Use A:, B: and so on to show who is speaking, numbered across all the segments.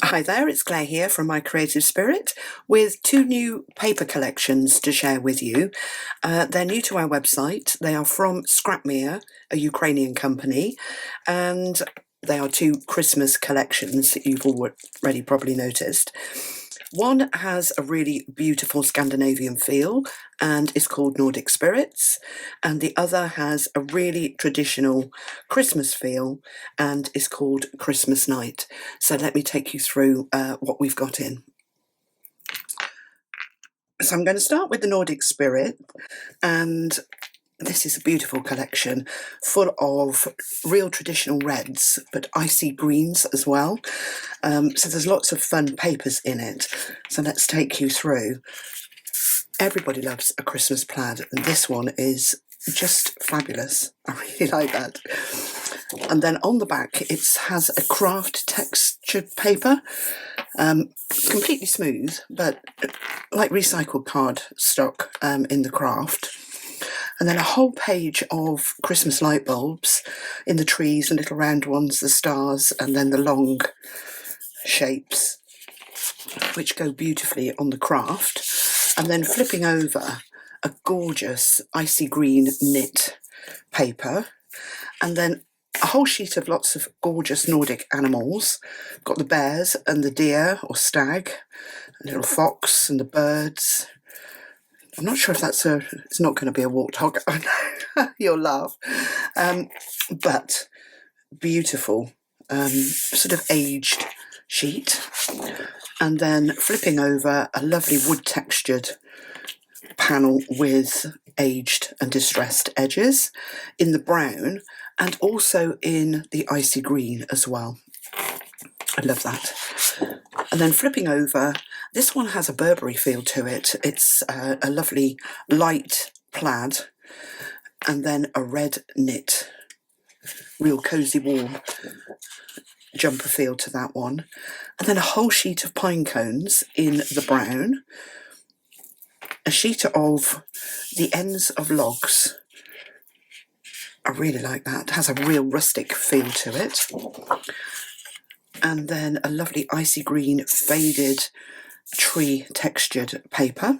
A: Hi there, it's Claire here from My Creative Spirit with two new paper collections to share with you. They're new to our website. They are from Scrapmir, a Ukrainian company, and they are two Christmas collections that you've already probably noticed. One has a really beautiful Scandinavian feel and is called Nordic Spirits, and the other has a really traditional Christmas feel and is called Christmas Night. So let me take you through what we've got in. So I'm going to start with the Nordic Spirit, and this is a beautiful collection full of real traditional reds, but icy greens as well. So there's lots of fun papers in it. So let's take you through. Everybody loves a Christmas plaid, and this one is just fabulous. I really like that. And then on the back, it has a Kraft textured paper, completely smooth, but like recycled card stock in the Kraft. And then a whole page of Christmas light bulbs in the trees, the little round ones, the stars, and then the long shapes, which go beautifully on the Kraft. And then flipping over, a gorgeous icy green knit paper. And then a whole sheet of lots of gorgeous Nordic animals. Got the bears and the deer or stag, a little fox and the birds. I'm not sure if it's not going to be a warthog. I know, you'll laugh. But beautiful, sort of aged sheet. And then flipping over, a lovely wood textured panel with aged and distressed edges in the brown and also in the icy green as well. I love that. And then flipping over, this one has a Burberry feel to it. It's a lovely light plaid and then a red knit, real cosy warm jumper feel to that one. And then a whole sheet of pine cones in the brown, a sheet of the ends of logs. I really like that. It has a real rustic feel to it. And then a lovely icy green faded tree textured paper.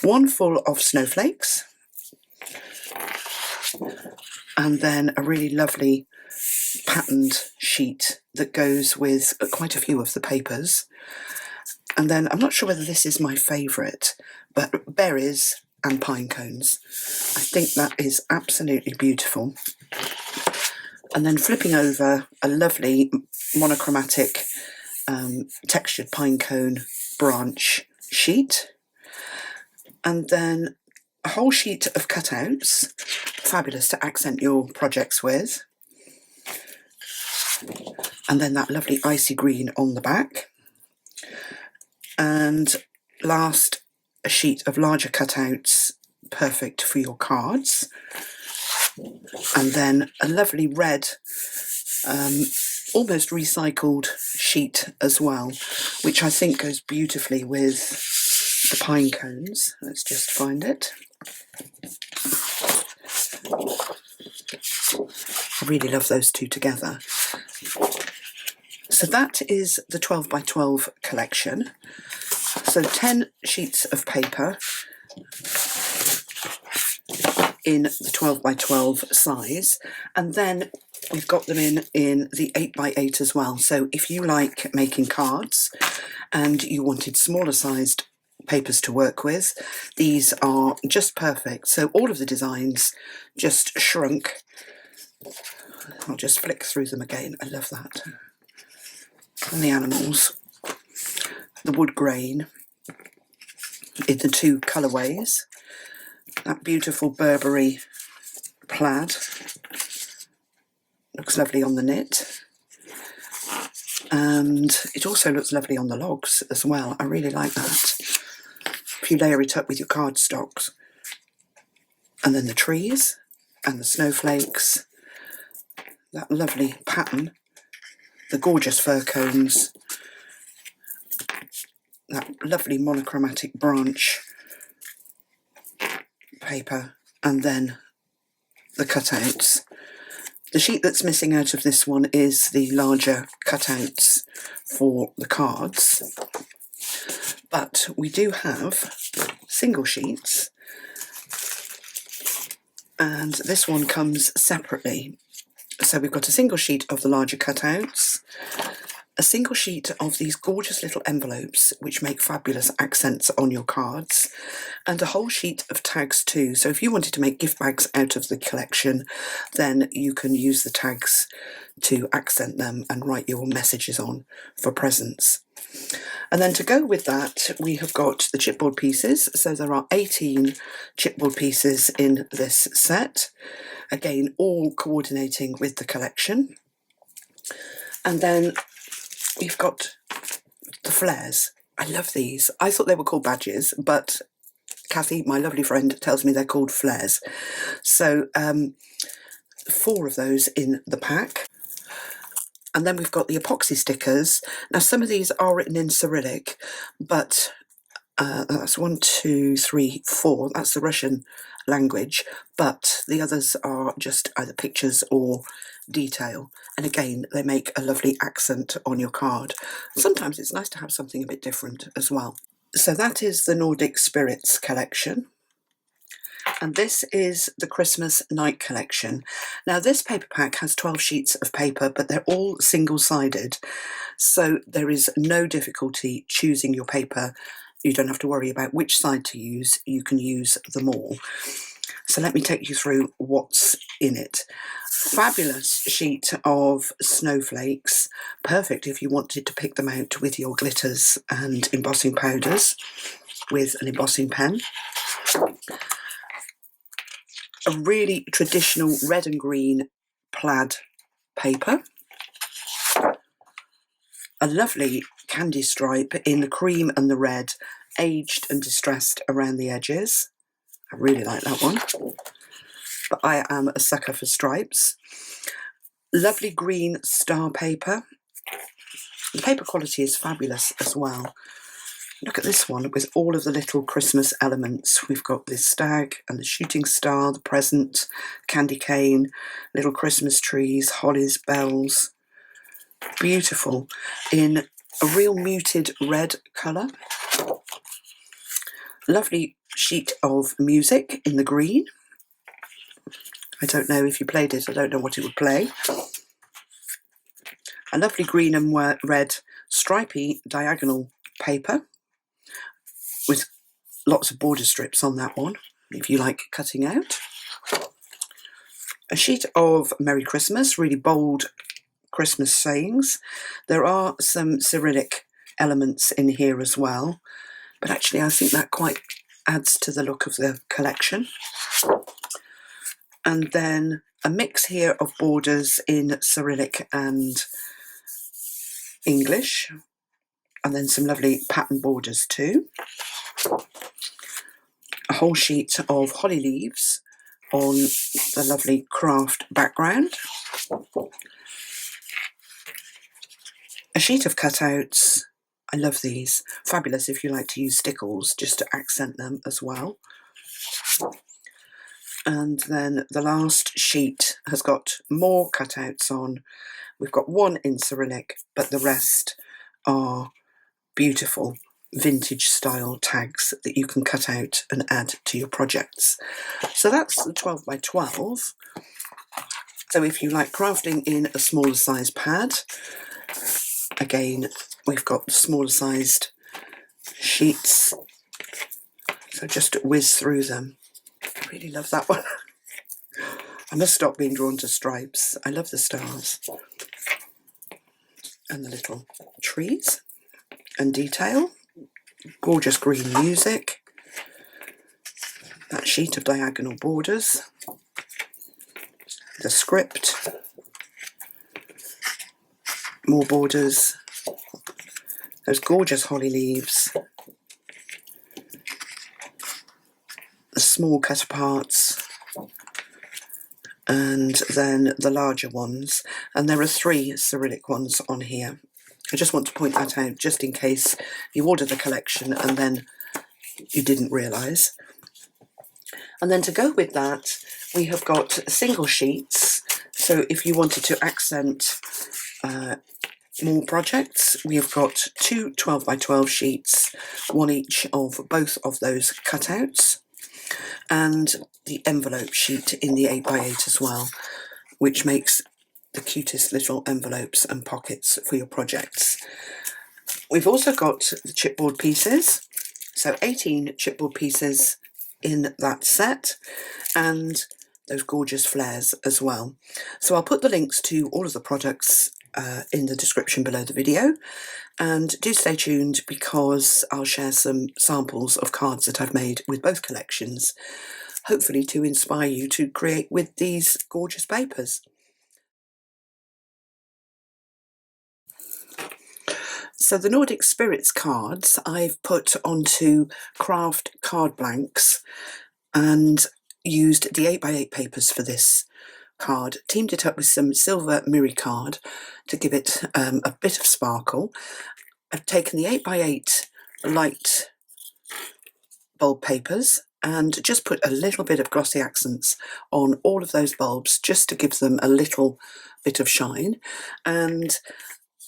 A: One full of snowflakes. And then a really lovely patterned sheet that goes with quite a few of the papers. And then I'm not sure whether this is my favourite, but berries and pine cones. I think that is absolutely beautiful. And then flipping over, a lovely monochromatic textured pine cone branch sheet. And then a whole sheet of cutouts, fabulous to accent your projects with. And then that lovely icy green on the back. And last, a sheet of larger cutouts, perfect for your cards. And then a lovely red, almost recycled sheet as well, which I think goes beautifully with the pine cones. Let's just find it. I really love those two together. So that is the 12 by 12 collection. So 10 sheets of paper in the 12 by 12 size, and then we've got them in the 8 by 8 as well. So if you like making cards and you wanted smaller sized papers to work with, these are just perfect. So all of the designs just shrunk. I'll just flick through them again. I love that. And the animals, the wood grain in the two colourways, that beautiful Burberry plaid, looks lovely on the knit, and it also looks lovely on the logs as well. I really like that. If you layer it up with your cardstocks, and then the trees and the snowflakes, that lovely pattern, the gorgeous fir cones, that lovely monochromatic branch paper, and then the cutouts. The sheet that's missing out of this one is the larger cutouts for the cards, but we do have single sheets, and this one comes separately. So we've got a single sheet of the larger cutouts, a single sheet of these gorgeous little envelopes which make fabulous accents on your cards, and a whole sheet of tags too. So if you wanted to make gift bags out of the collection, then you can use the tags to accent them and write your messages on for presents. And then to go with that, we have got the chipboard pieces. So there are 18 chipboard pieces in this set, again all coordinating with the collection. And then we've got the flares. I love these. I thought they were called badges, but Kathy, my lovely friend, tells me they're called flares. So 4 of those in the pack. And then we've got the epoxy stickers. Now some of these are written in Cyrillic, but that's 1, 2, 3, 4. That's the Russian language, but the others are just either pictures or detail. And again, they make a lovely accent on your card. Sometimes it's nice to have something a bit different as well. So that is the Nordic Spirits collection. And this is the Christmas Night collection. Now this paper pack has 12 sheets of paper, but they're all single-sided. So there is no difficulty choosing your paper. You don't have to worry about which side to use. You can use them all. So let me take you through what's in it. Fabulous sheet of snowflakes. Perfect if you wanted to pick them out with your glitters and embossing powders with an embossing pen. A really traditional red and green plaid paper. A lovely candy stripe in the cream and the red, aged and distressed around the edges. I really like that one, but I am a sucker for stripes. Lovely green star paper. The paper quality is fabulous as well. Look at this one with all of the little Christmas elements. We've got this stag and the shooting star, the present, candy cane, little Christmas trees, hollies, bells. Beautiful in a real muted red colour. Lovely sheet of music in the green. I don't know if you played it, I don't know what it would play. A lovely green and red stripy diagonal paper with lots of border strips on that one, if you like cutting out. A sheet of Merry Christmas, really bold Christmas sayings. There are some Cyrillic elements in here as well, but actually I think that quite adds to the look of the collection. And then a mix here of borders in Cyrillic and English, and then some lovely pattern borders too. A whole sheet of holly leaves on the lovely Kraft background. A sheet of cutouts. I love these. Fabulous if you like to use stickles just to accent them as well. And then the last sheet has got more cutouts on. We've got one in Cyrillic, but the rest are beautiful vintage style tags that you can cut out and add to your projects. So that's the 12 by 12. So if you like crafting in a smaller size pad, again, we've got smaller sized sheets. So just whiz through them. I really love that one. I must stop being drawn to stripes. I love the stars. And the little trees and detail. Gorgeous green music. That sheet of diagonal borders. The script. More borders. Those gorgeous holly leaves. The small cut aparts. And then the larger ones. And there are 3 Cyrillic ones on here. I just want to point that out just in case you ordered the collection and then you didn't realise. And then to go with that, we have got single sheets. So if you wanted to accent more projects. We have got two 12 by 12 sheets, one each of both of those cutouts, and the envelope sheet in the 8 by 8 as well, which makes the cutest little envelopes and pockets for your projects. We've also got the chipboard pieces, so 18 chipboard pieces in that set, and those gorgeous flares as well. So I'll put the links to all of the products in the description below the video, and do stay tuned because I'll share some samples of cards that I've made with both collections, hopefully to inspire you to create with these gorgeous papers. So the Nordic Spirits cards I've put onto Kraft card blanks and used the 8 by 8 papers for this card, teamed it up with some silver mirror card to give it a bit of sparkle. I've taken the 8 by 8 light bulb papers and just put a little bit of glossy accents on all of those bulbs just to give them a little bit of shine, and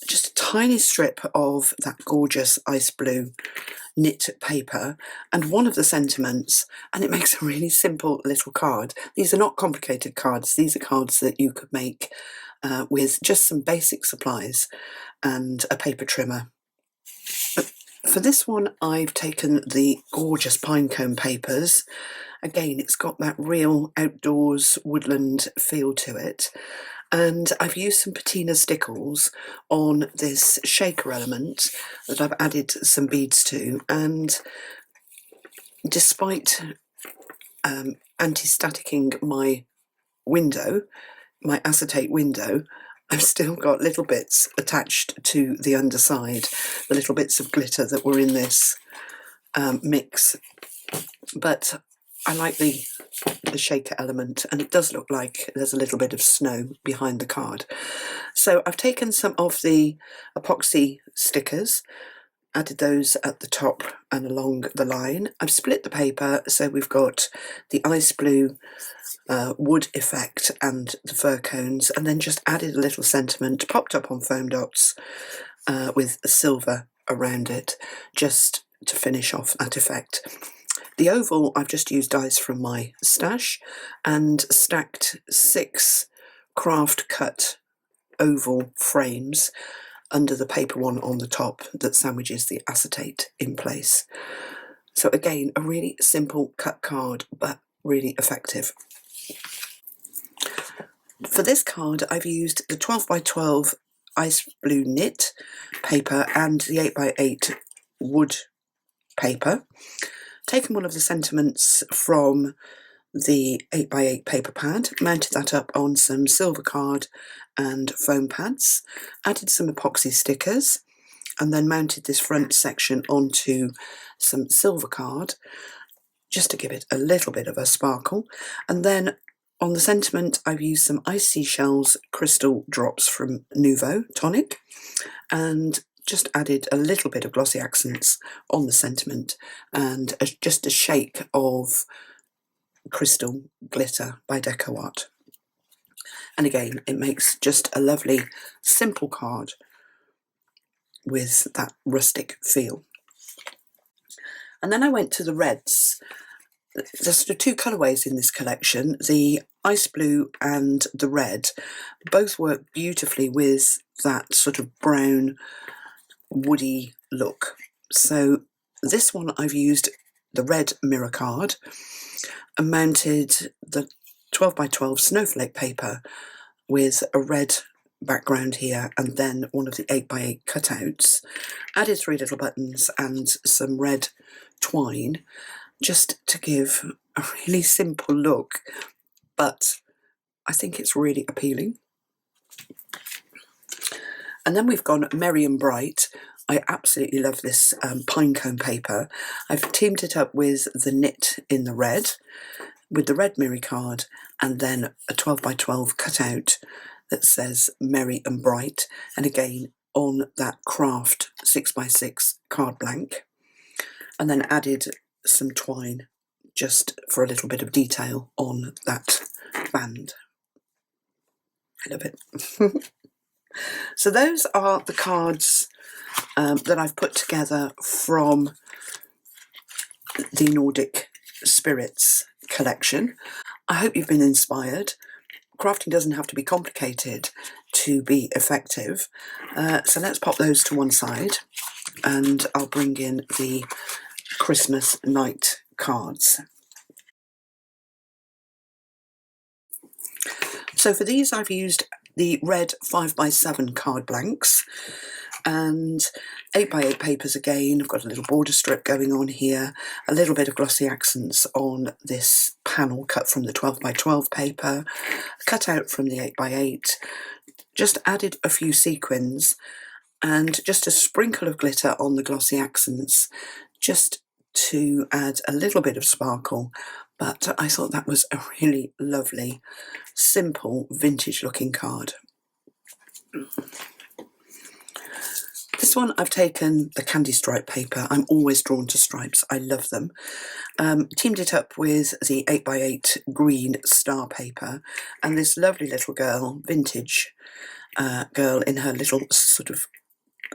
A: just a tiny strip of that gorgeous ice blue knit paper and one of the sentiments, and it makes a really simple little card. These are not complicated cards, these are cards that you could make with just some basic supplies and a paper trimmer. But for this one I've taken the gorgeous pinecone papers. Again, it's got that real outdoors woodland feel to it. And I've used some patina stickles on this shaker element that I've added some beads to, and despite anti-staticking my window, my acetate window, I've still got little bits attached to the underside, the little bits of glitter that were in this mix. But I like the shaker element, and it does look like there's a little bit of snow behind the card. So I've taken some of the epoxy stickers, added those at the top and along the line. I've split the paper so we've got the ice blue wood effect and the fir cones, and then just added a little sentiment popped up on foam dots with silver around it just to finish off that effect. The oval, I've just used dies from my stash and stacked 6 Kraft cut oval frames under the paper one on the top that sandwiches the acetate in place. So again, a really simple cut card, but really effective. For this card, I've used the 12 by 12 ice blue knit paper and the 8 by 8 wood paper. Taken one of the sentiments from the 8 by 8 paper pad, mounted that up on some silver card and foam pads, added some epoxy stickers, and then mounted this front section onto some silver card just to give it a little bit of a sparkle. And then on the sentiment, I've used some ice seashells crystal drops from Nuvo Tonic and just added a little bit of glossy accents on the sentiment and just a shake of crystal glitter by Deco Art. And again, it makes just a lovely simple card with that rustic feel. And then I went to the reds. There's sort of 2 colourways in this collection, the ice blue and the red. Both work beautifully with that sort of brown woody look. So this one I've used the red mirror card and mounted the 12 by 12 snowflake paper with a red background here and then one of the 8 by 8 cutouts, added 3 little buttons and some red twine just to give a really simple look, but I think it's really appealing. And then we've gone merry and bright. I absolutely love this pinecone paper. I've teamed it up with the knit in the red, with the red mirror card, and then a 12 by 12 cutout that says merry and bright, and again on that Kraft 6 by 6 card blank, and then added some twine just for a little bit of detail on that band. I love it. So those are the cards that I've put together from the Nordic Spirits collection. I hope you've been inspired. Crafting doesn't have to be complicated to be effective. So let's pop those to one side, and I'll bring in the Christmas night cards. So for these I've used the red 5x7 card blanks and 8x8 papers again. I've got a little border strip going on here, a little bit of glossy accents on this panel cut from the 12x12 paper, cut out from the 8x8, just added a few sequins and just a sprinkle of glitter on the glossy accents, just to add a little bit of sparkle. But I thought that was a really lovely, simple, vintage looking card. This one I've taken the candy stripe paper. I'm always drawn to stripes. I love them. Teamed it up with the 8x8 green star paper and this lovely little girl, vintage girl in her little sort of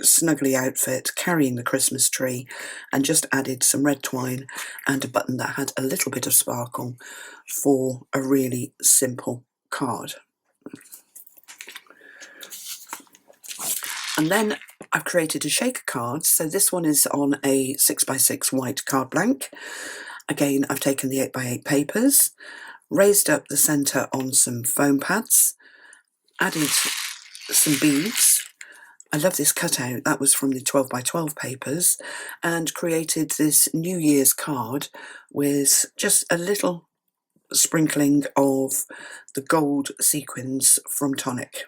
A: snuggly outfit carrying the Christmas tree, and just added some red twine and a button that had a little bit of sparkle for a really simple card. And then I've created a shaker card. So this one is on a 6x6 white card blank. Again, I've taken the 8x8 papers, raised up the centre on some foam pads, added some beads. I love this cutout, that was from the 12x12 papers, and created this New Year's card with just a little sprinkling of the gold sequins from Tonic,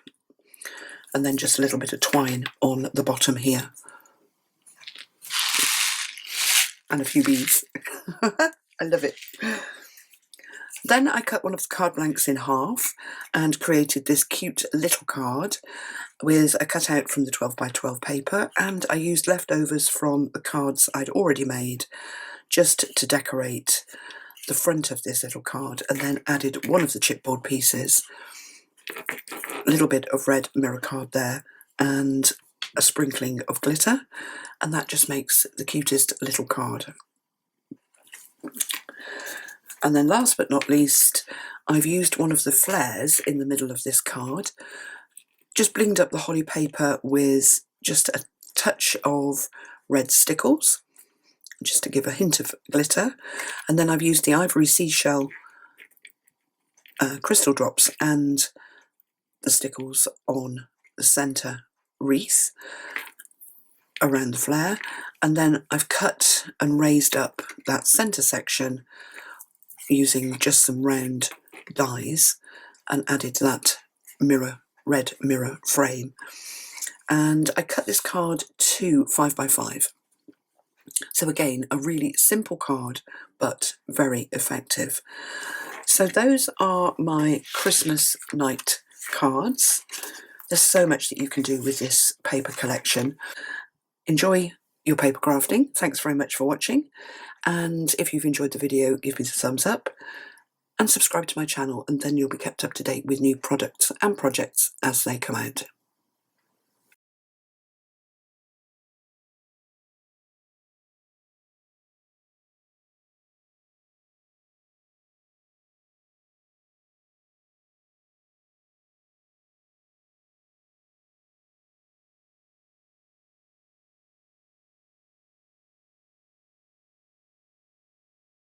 A: and then just a little bit of twine on the bottom here, and a few beads. I love it. Then I cut one of the card blanks in half and created this cute little card with a cutout from the 12x12 paper, and I used leftovers from the cards I'd already made just to decorate the front of this little card, and then added one of the chipboard pieces, a little bit of red mirror card there and a sprinkling of glitter, and that just makes the cutest little card. And then last but not least, I've used one of the flares in the middle of this card, just blinged up the holly paper with just a touch of red stickles, just to give a hint of glitter. And then I've used the ivory seashell crystal drops and the stickles on the centre wreath around the flare. And then I've cut and raised up that centre section using just some round dies and added that red mirror frame. And I cut this card to 5x5. So again, a really simple card, but very effective. So those are my Christmas night cards. There's so much that you can do with this paper collection. Enjoy your paper crafting. Thanks very much for watching. And if you've enjoyed the video, give me the thumbs up and subscribe to my channel, and then you'll be kept up to date with new products and projects as they come out.